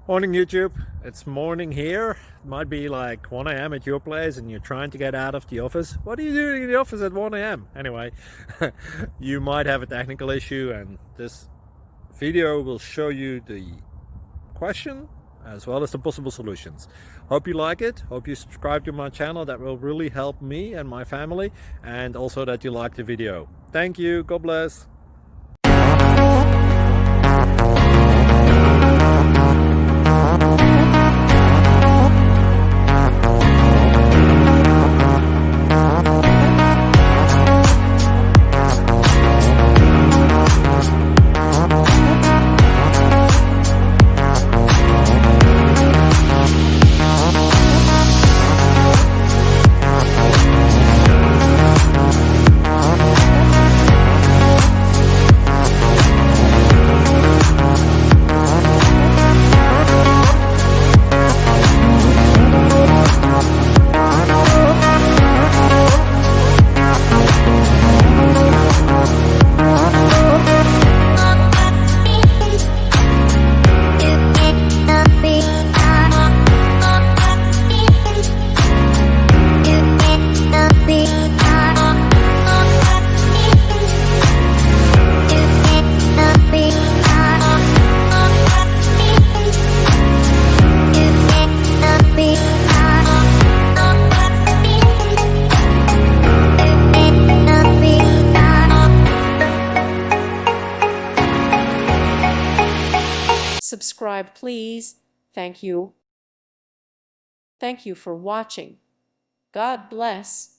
Morning YouTube, it's morning here. It might be like 1 a.m. at your place and you're trying to get out of the office. What are you doing in the office at 1 a.m.? Anyway, you might have a technical issue and this video will show you the question as well as the possible solutions. Hope you like it, hope you subscribe to my channel. That will really help me and my family, and also that you like the video. Thank you, God bless. Subscribe, please. Thank you. Thank you for watching. God bless.